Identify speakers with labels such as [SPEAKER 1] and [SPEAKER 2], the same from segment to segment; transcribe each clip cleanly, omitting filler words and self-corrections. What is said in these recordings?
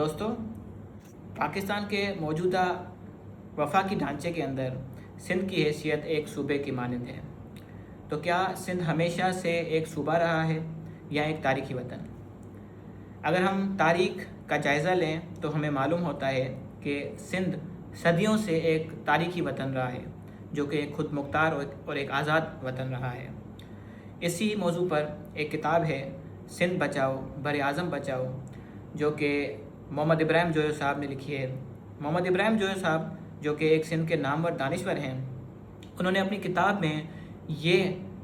[SPEAKER 1] दोस्तों, पाकिस्तान के मौजूदा वफाकी ढांचे के अंदर सिंध की हैसियत एक सूबे की मानद है। तो क्या सिंध हमेशा से एक सूबा रहा है या एक तारीखी वतन? अगर हम तारीख का जायज़ा लें तो हमें मालूम होता है कि सिंध सदियों से एक तारीखी वतन रहा है, जो कि एक खुद मुख्तार और एक आज़ाद वतन रहा है। इसी मौजू पर एक किताब है, सिंध बचाओ बर आज़म बचाओ, जो कि मोहम्मद इब्राहिम जोया साहब ने लिखी है। मोहम्मद इब्राहिम जोया साहब, जो कि एक सिंध के नामवर दानिश्वर हैं, उन्होंने अपनी किताब में ये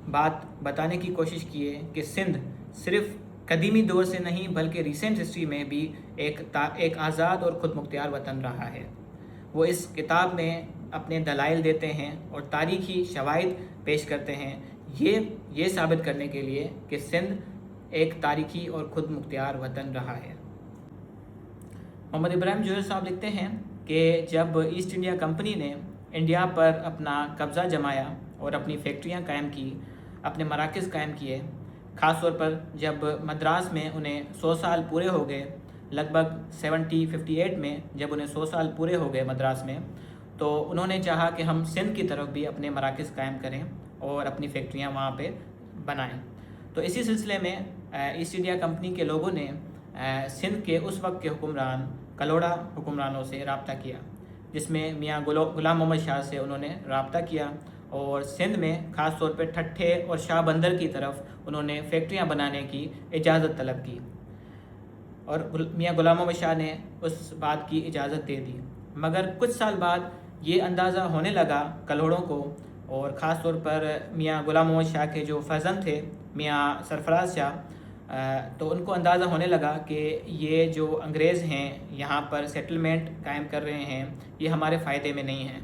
[SPEAKER 1] बात बताने की कोशिश की है कि सिंध सिर्फ़ कदीमी दौर से नहीं बल्कि रीसेंट हिस्ट्री में भी एक आज़ाद और ख़ुद मुख्तियार वतन रहा है। वो इस किताब में अपने दलाइल देते हैं और तारीख़ी शवाहिद पेश करते हैं ये साबित करने के लिए कि सिंध एक तारीख़ी और ख़ुद मुख्तियार वतन रहा है। मोहम्मद इब्राहिम जोया साहब लिखते हैं कि जब ईस्ट इंडिया कंपनी ने इंडिया पर अपना कब्ज़ा जमाया और अपनी फैक्ट्रियां कायम की, अपने मराकज़ कायम किए, ख़ास तौर पर जब मद्रास में उन्हें 100 साल पूरे हो गए, लगभग 1758 में जब उन्हें 100 साल पूरे हो गए मद्रास में, तो उन्होंने चाहा कि हम सिंध की तरफ भी अपने मराकज़ कायम करें और अपनी फैक्ट्रियां वहाँ पे बनाएं। तो इसी सिलसिले में ईस्ट इंडिया कंपनी के लोगों ने सिंध के उस वक्त के हुक्मरान कलोड़ा हुक्मरानों से रब्ता किया, जिसमें मियाँ गुलाम मोहम्मद शाह से उन्होंने रब्ता किया और सिंध में ख़ास तौर पर ठट्ठे और शाह बंदर की तरफ उन्होंने फैक्ट्रियां बनाने की इजाज़त तलब की और मियाँ गुलाम मोहम्मद शाह ने उस बात की इजाज़त दे दी। मगर कुछ साल बाद ये अंदाज़ा होने लगा कलोड़ों को, और ख़ास तौर पर मियाँ गुलाम मोहम्मद शाह के जो फ़ज़न थे मियाँ सरफराज शाह, तो उनको अंदाज़ा होने लगा कि ये जो अंग्रेज़ हैं यहाँ पर सेटलमेंट कायम कर रहे हैं, ये हमारे फ़ायदे में नहीं हैं।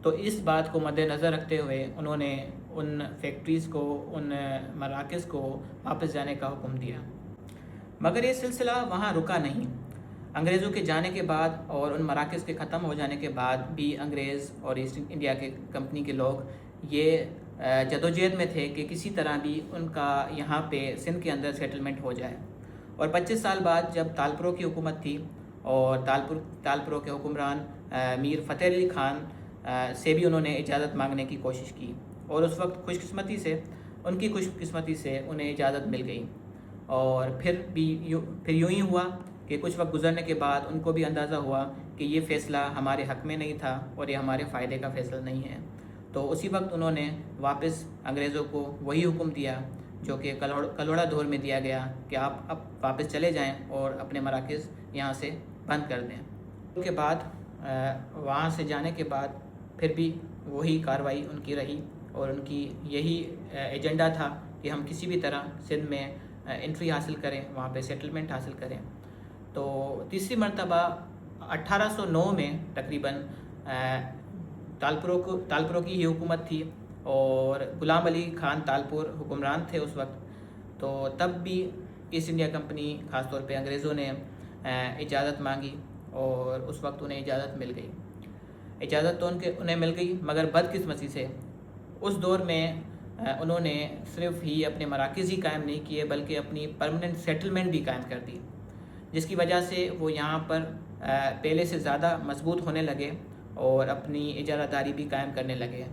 [SPEAKER 1] तो इस बात को मद्देनज़र रखते हुए उन्होंने उन फैक्ट्रीज़ को, उन मराकज़ को वापस जाने का हुक्म दिया। मगर ये सिलसिला वहाँ रुका नहीं। अंग्रेज़ों के जाने के बाद और उन मराकज़ के ख़त्म हो जाने के बाद भी अंग्रेज़ और ईस्ट इंडिया के कंपनी के लोग ये जदोजहद में थे कि किसी तरह भी उनका यहाँ पे सिंध के अंदर सेटलमेंट हो जाए। और 25 साल बाद जब तालपुरों की हुकूमत थी और तालपुरों के हुक्मरान मीर फ़तेह अली ख़ान से भी उन्होंने इजाज़त मांगने की कोशिश की, और उस वक्त उनकी खुशकिस्मती से उन्हें इजाज़त मिल गई। और फिर यूँ ही हुआ कि कुछ वक्त गुजरने के बाद उनको भी अंदाज़ा हुआ कि ये फ़ैसला हमारे हक़ में नहीं था और ये हमारे फ़ायदे का फ़ैसला नहीं है। तो उसी वक्त उन्होंने वापस अंग्रेज़ों को वही हुक्म दिया जो कि कलोड़ा दौर में दिया गया कि आप अब वापस चले जाएं और अपने मराकज़ यहाँ से बंद कर दें। उसके बाद वहाँ से जाने के बाद फिर भी वही कार्रवाई उनकी रही और उनकी यही एजेंडा था कि हम किसी भी तरह सिंध में एंट्री हासिल करें, वहाँ पे सेटलमेंट हासिल करें। तो तीसरी मरतबा 1809 में तकरीबन तालपुरों की ही हुकूमत थी और गुलाम अली ख़ान तालपुर हुक्मरान थे उस वक्त। तो तब भी ईस्ट इंडिया कंपनी ख़ास तौर पे अंग्रेज़ों ने इजाज़त मांगी और उस वक्त उन्हें इजाज़त मिल गई। इजाज़त तो उन्हें मिल गई, मगर बदकिस्मती से उस दौर में उन्होंने सिर्फ ही अपने मराकज़ ही कायम नहीं किए बल्कि अपनी परमानेंट सेटलमेंट भी कायम कर दी, जिसकी वजह से वो यहाँ पर पहले से ज़्यादा मजबूत होने लगे और अपनी इजारादारी भी कायम करने लगे।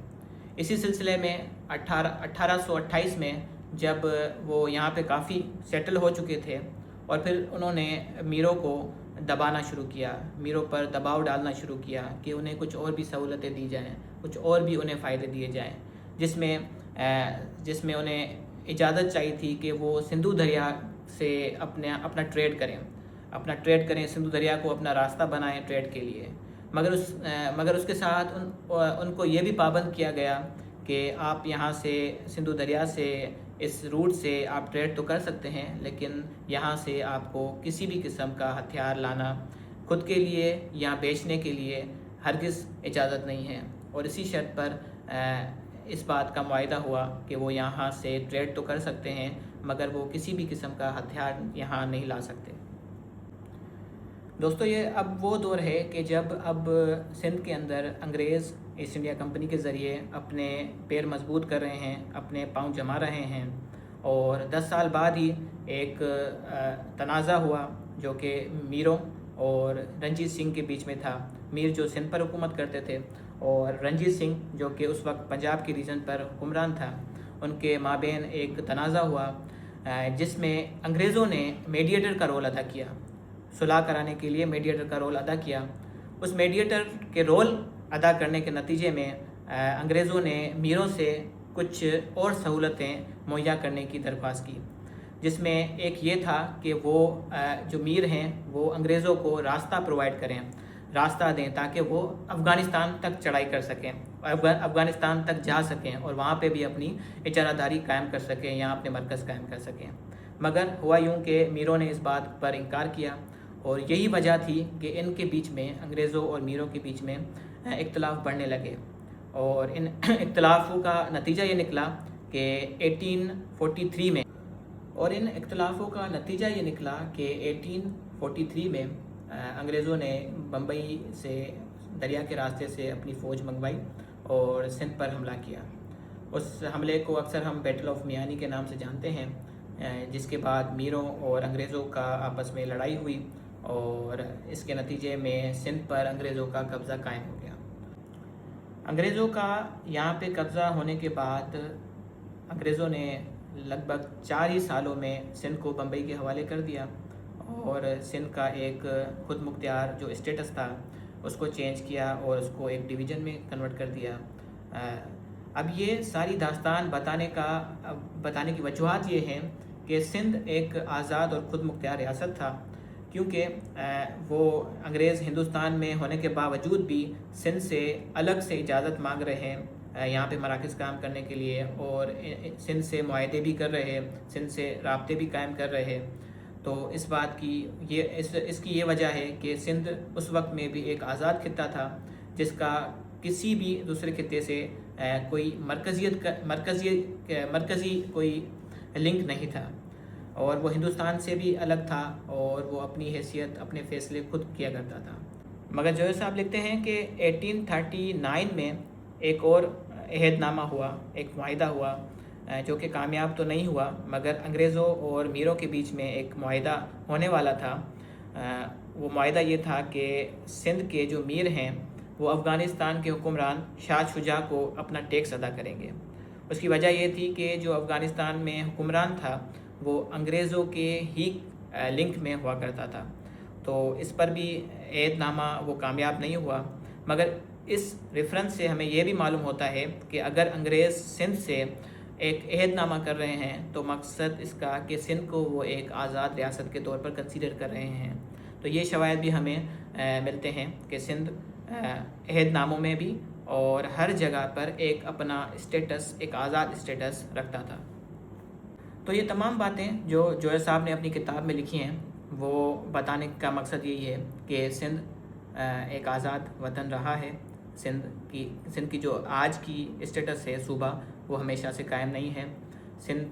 [SPEAKER 1] इसी सिलसिले में 1828 में जब वो यहाँ पे काफ़ी सेटल हो चुके थे और फिर उन्होंने मीरों को दबाना शुरू किया, मीरों पर दबाव डालना शुरू किया कि उन्हें कुछ और भी सहूलतें दी जाएँ, कुछ और भी उन्हें फ़ायदे दिए जाएँ, जिसमें उन्हें इजाज़त चाहिए थी कि वो सिंधु दरिया से अपना ट्रेड करें, सिंधु दरिया को अपना रास्ता बनाएं ट्रेड के लिए। मगर उसके साथ उनको ये भी पाबंद किया गया कि आप यहाँ से सिंधु दरिया से इस रूट से आप ट्रेड तो कर सकते हैं, लेकिन यहाँ से आपको किसी भी किस्म का हथियार लाना खुद के लिए या बेचने के लिए हरगिज़ इजाज़त नहीं है। और इसी शर्त पर इस बात का मुआहिदा हुआ कि वो यहाँ से ट्रेड तो कर सकते हैं, मगर वो किसी भी किस्म का हथियार यहाँ नहीं ला सकते। दोस्तों, ये अब वो दौर है कि जब अब सिंध के अंदर अंग्रेज़ ईस्ट इंडिया कंपनी के ज़रिए अपने पैर मजबूत कर रहे हैं, अपने पाँव जमा रहे हैं, और 10 साल बाद ही एक तनाज़ा हुआ जो कि मीरों और रंजीत सिंह के बीच में था। मीर जो सिंध पर हुकूमत करते थे और रंजीत सिंह जो कि उस वक्त पंजाब के रीजन पर हुक्मरान था, उनके माबेन एक तनाज़ा हुआ जिसमें अंग्रेज़ों ने मीडिएटर का रोल अदा किया, सुलह कराने के लिए मीडिएटर का रोल अदा किया। उस मीडिएटर के रोल अदा करने के नतीजे में अंग्रेज़ों ने मीरों से कुछ और सहूलतें मुहैया करने की दरख्वास्त की, जिसमें एक ये था कि वो जो मीर हैं वो अंग्रेज़ों को रास्ता प्रोवाइड करें, रास्ता दें ताकि वो अफ़गानिस्तान तक चढ़ाई कर सकें, अफ़गानिस्तान तक जा सकें और वहाँ पे भी अपनी इजारादारी कायम कर सकें या अपने मरकज़ कायम कर सकें। मगर हुआ यूँ कि मीरों ने इस बात पर इनकार किया और यही वजह थी कि इनके बीच में, अंग्रेज़ों और मीरों के बीच में इख्तलाफ बढ़ने लगे और इन इख्तलाफों का नतीजा ये निकला कि 1843 में इन इख्तलाफों का नतीजा ये निकला कि 1843 में अंग्रेज़ों ने बम्बई से दरिया के रास्ते से अपनी फ़ौज मंगवाई और सिंध पर हमला किया। उस हमले को अक्सर हम बैटल ऑफ मियानी के नाम से जानते हैं, जिसके बाद मीरों और अंग्रेज़ों का आपस में लड़ाई हुई और इसके नतीजे में सिंध पर अंग्रेज़ों का कब्ज़ा कायम हो गया। अंग्रेज़ों का यहाँ पे कब्ज़ा होने के बाद अंग्रेज़ों ने लगभग 4 ही सालों में सिंध को बम्बई के हवाले कर दिया और सिंध का एक खुद मुख्तियार जो स्टेटस था उसको चेंज किया और उसको एक डिवीज़न में कन्वर्ट कर दिया। अब ये सारी दास्तान बताने की वजूहत ये हैं कि सिंध एक आज़ाद और ख़ुद मुख्तियार रियासत था, क्योंकि वो अंग्रेज़ हिंदुस्तान में होने के बावजूद भी सिंध से अलग से इजाज़त मांग रहे हैं यहाँ पे मराकज़ काम करने के लिए और सिंध से मुआहदे भी कर रहे हैं, सिंध से राब्ते भी कायम कर रहे हैं। तो इस बात की इसकी ये वजह है कि सिंध उस वक्त में भी एक आज़ाद खित्ता था जिसका किसी भी दूसरे खित्ते से कोई मरकज़ी कोई लिंक नहीं था और वो हिंदुस्तान से भी अलग था और वो अपनी हैसियत, अपने फ़ैसले खुद किया करता था। मगर जोहर साहब लिखते हैं कि 1839 में एक और अहदनामा हुआ, एक मुआहिदा हुआ जो कि कामयाब तो नहीं हुआ, मगर अंग्रेज़ों और मीरों के बीच में एक मुआहिदा होने वाला था। वो मुआहिदा ये था कि सिंध के जो मीर हैं वो अफ़गानिस्तान के हुक्मरान शाह शुजा को अपना टैक्स अदा करेंगे। उसकी वजह ये थी कि जो अफ़गानिस्तान में हुक्मरान था वो अंग्रेज़ों के ही लिंक में हुआ करता था। तो इस पर भी अहदनामा वो कामयाब नहीं हुआ, मगर इस रेफरेंस से हमें ये भी मालूम होता है कि अगर अंग्रेज़ सिंध से एक अहदनामा कर रहे हैं तो मकसद इसका कि सिंध को वो एक आज़ाद रियासत के तौर पर कंसीडर कर रहे हैं। तो ये शवाहिद भी हमें मिलते हैं कि सिंध अहदनामों में भी और हर जगह पर एक अपना स्टेटस, एक आज़ाद स्टेटस रखता था। तो ये तमाम बातें जो जोहर साहब ने अपनी किताब में लिखी हैं वो बताने का मकसद यही है कि सिंध एक आज़ाद वतन रहा है। सिंध की जो आज की स्टेटस है सूबा, वो हमेशा से कायम नहीं है। सिंध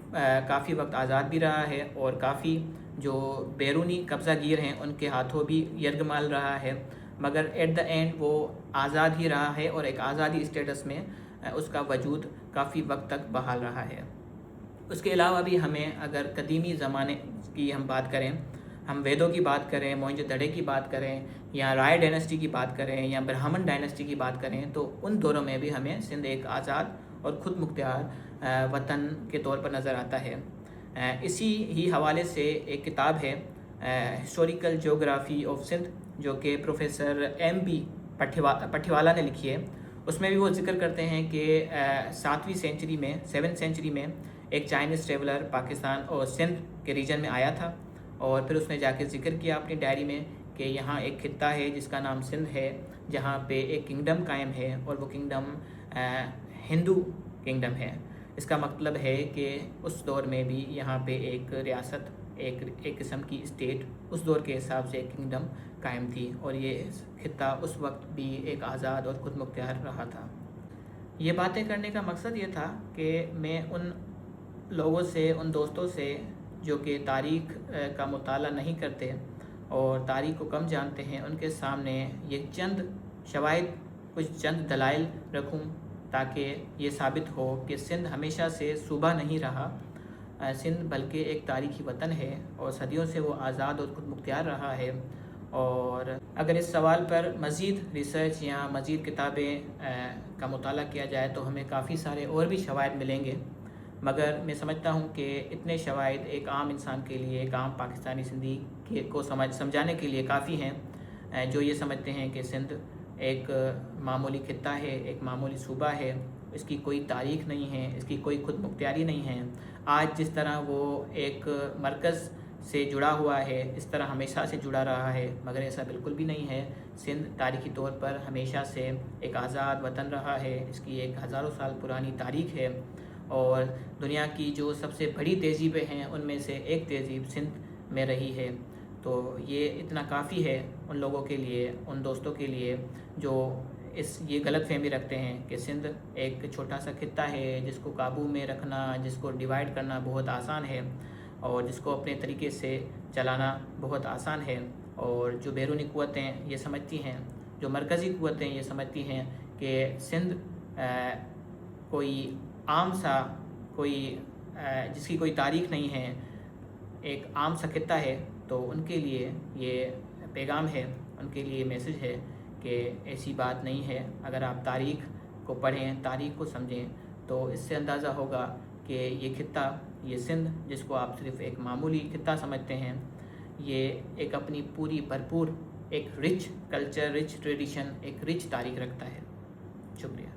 [SPEAKER 1] काफ़ी वक्त आज़ाद भी रहा है और काफ़ी जो बैरूनी कब्ज़ागीर हैं उनके हाथों भी यरगमाल रहा है, मगर एट द एंड वो आज़ाद ही रहा है और एक आज़ादी स्टेटस में उसका वजूद काफ़ी वक्त तक बहाल रहा है। उसके अलावा भी हमें अगर कदीमी ज़माने की हम बात करें, हम वेदों की बात करें, मोहनजोदड़ो की बात करें या राय डायनेस्टी की बात करें या ब्राह्मण डायनेस्टी की बात करें, तो उन दौरों में भी हमें सिंध एक आज़ाद और ख़ुद मुख्तियार वतन के तौर पर नज़र आता है। इसी ही हवाले से एक किताब है हिस्टोरिकल जोग्राफ़ी ऑफ सिंध जो कि प्रोफेसर M.B. पठीवाला ने लिखी है। उसमें भी वो जिक्र करते हैं कि 7वीं सेंचुरी में एक चाइनीज़ ट्रेवलर पाकिस्तान और सिंध के रीजन में आया था और फिर उसने जाके जिक्र किया अपनी डायरी में कि यहाँ एक खित्ता है जिसका नाम सिंध है, जहाँ पे एक किंगडम कायम है और वो किंगडम हिंदू किंगडम है। इसका मतलब है कि उस दौर में भी यहाँ पे एक रियासत, एक किस्म की स्टेट उस दौर के हिसाब से एक kingdom कायम थी और ये खित्ता उस वक्त भी एक आज़ाद और ख़ुद मुख्तियार रहा था। ये बातें करने का मकसद ये था कि मैं उन लोगों से, उन दोस्तों से जो कि तारीख़ का मुताला नहीं करते और तारीख़ को कम जानते हैं, उनके सामने ये चंद शवाहिद, कुछ चंद दलाइल रखूं ताकि ये साबित हो कि सिंध हमेशा से सूबा नहीं रहा। सिंध बल्कि एक तारीख़ी वतन है और सदियों से वो आज़ाद और ख़ुद मुख्तियार रहा है اور اگر اس سوال پر مزید ریسرچ یا مزید کتابیں کا مطالعہ کیا جائے تو ہمیں کافی سارے اور بھی شواہد ملیں گے، مگر میں سمجھتا ہوں کہ اتنے شواہد ایک عام انسان کے لیے، ایک عام پاکستانی زندگی کو سمجھانے کے لیے کافی ہیں، جو یہ سمجھتے ہیں کہ سندھ ایک معمولی خطہ ہے، ایک معمولی صوبہ ہے، اس کی کوئی تاریخ نہیں ہے، اس کی کوئی خود مختاری نہیں ہے۔ آج جس طرح وہ ایک مرکز سے جڑا ہوا ہے، اس طرح ہمیشہ سے جڑا رہا ہے، مگر ایسا بالکل بھی نہیں ہے۔ سندھ تاریخی طور پر ہمیشہ سے ایک آزاد وطن رہا ہے، اس کی ایک ہزاروں سال پرانی تاریخ ہے، اور دنیا کی جو سب سے بڑی تہذیبیں ہیں ان میں سے ایک تہذیب سندھ میں رہی ہے۔ تو یہ اتنا کافی ہے ان لوگوں کے لیے، ان دوستوں کے لیے جو یہ غلط فہمی رکھتے ہیں کہ سندھ ایک چھوٹا سا خطہ ہے جس کو قابو میں رکھنا، جس کو ڈیوائیڈ کرنا بہت آسان ہے، اور جس کو اپنے طریقے سے چلانا بہت آسان ہے، اور جو بیرونی قوتیں یہ سمجھتی ہیں، جو مرکزی قوتیں یہ سمجھتی ہیں کہ سندھ کوئی عام سا جس کی کوئی تاریخ نہیں ہے، ایک عام سا خطہ ہے، تو ان کے لیے یہ پیغام ہے، ان کے لیے میسج ہے کہ ایسی بات نہیں ہے۔ اگر آپ تاریخ کو پڑھیں، تاریخ کو سمجھیں، تو اس سے اندازہ ہوگا کہ یہ خطہ، یہ سندھ جس کو آپ صرف ایک معمولی خطہ سمجھتے ہیں، یہ ایک اپنی پوری بھرپور ایک رچ کلچر، رچ ٹریڈیشن، ایک رچ تاریخ رکھتا ہے۔ شکریہ۔